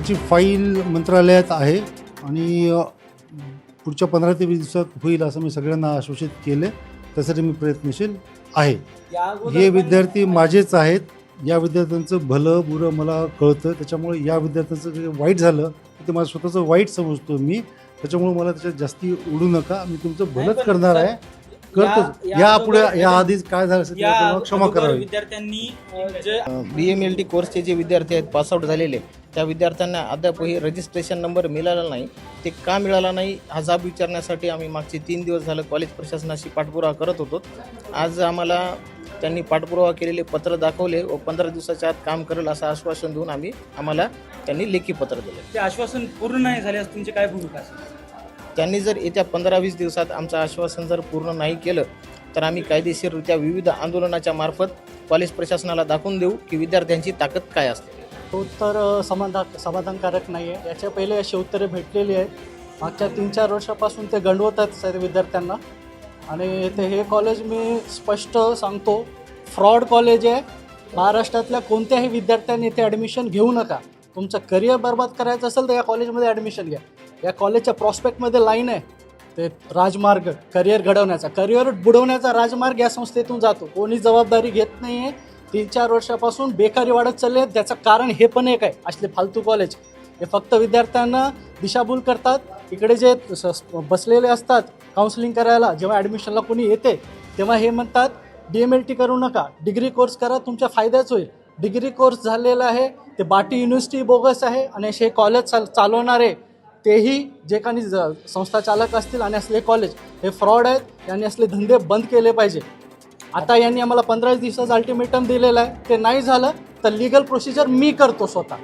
त्यांची फाईल मंत्रालयात आहे आणि पुढच्या 15 ते 20 दिवसात होईल असं मी सगळ्यांना आश्वासित केले. त्यासाठी मी प्रयत्नशील आहे. हे विद्यार्थी माझेच आहेत. या विद्यार्थ्यांचं भलं बुरं मला कळतं. त्याच्यामुळे या विद्यार्थ्यांचं जे वाईट झालं ते माझं स्वतःचं वाईट समजतो मी. त्याच्यामुळे मला त्याच्यात जास्ती उडू नका. मी तुमचं भलंच करणार आहे, करतो. यापुढे या आधीच काय झालं असेल त्याला क्षमा करावी. विद्यार्थ्यांनी BMLT कोर्सचे जे विद्यार्थी आहेत पासआउट झालेले त्या विद्यार्थ्यांना अद्यापही रजिस्ट्रेशन नंबर मिळाला नाही. ते का मिळाला नाही हा जाब विचारण्यासाठी आम्ही मागचे 3 दिवस झालं कॉलेज प्रशासनाशी पाठपुरावा करत होतो. आज आम्हाला त्यांनी पाठपुरावा केलेले पत्र दाखवले व 15 दिवसाच्या आत काम करेल असं आश्वासन देऊन आम्हाला त्यांनी लेखी पत्र दिले. ते आश्वासन पूर्ण नाही झाल्यास तुमची काय भूमिका असेल? त्यांनी जर येत्या 15-20 दिवसात आमचं आश्वासन जर पूर्ण नाही केलं तर आम्ही कायदेशीररित्या विविध आंदोलनाच्या मार्फत कॉलेज प्रशासनाला दाखवून देऊ की विद्यार्थ्यांची ताकद काय असते. उत्तर समाधानकारक नाही आहे. याच्या पहिले अशी उत्तरे भेटलेली आहेत. मागच्या 3-4 वर्षापासून ते गंडवतात विद्यार्थ्यांना आणि ते हे कॉलेज मी स्पष्ट सांगतो फ्रॉड कॉलेज आहे. महाराष्ट्रातल्या कोणत्याही विद्यार्थ्यांनी इथे ॲडमिशन घेऊ नका. तुमचं करिअर बर्बाद करायचं असेल तर या कॉलेजमध्ये ॲडमिशन घ्या. या कॉलेजच्या प्रॉस्पेक्टमध्ये लाईन आहे ते राजमार्ग करिअर घडवण्याचा, करिअर बुडवण्याचा राजमार्ग या संस्थेतून जातो. कोणी जबाबदारी घेत नाही आहे. 3-4 वर्षापासून बेकारी वाढत चालली आहे. त्याचं कारण हे पण एक आहे, असले फालतू कॉलेज हे फक्त विद्यार्थ्यांना दिशाभूल करतात. इकडे जे बसलेले असतात काउन्सिलिंग करायला, जेव्हा ॲडमिशनला कोणी येते तेव्हा हे म्हणतात DMLT करू नका, डिग्री कोर्स करा, तुमच्या फायद्याच होईल. डिग्री कोर्स झालेला आहे ते बाटी युनिव्हर्सिटी बोगस आहे आणि असे कॉलेज चालवणारे तेही जे काही संस्था चालक असतील आणि असले कॉलेज हे फ्रॉड आहेत. यांनी असले धंदे बंद केले पाहिजे. आता यांनी आम्हाला 15 दिवसाचं अल्टिमेटम दिलेलं आहे. ते नाही झालं तर लिगल प्रोसिजर मी करतो स्वतः.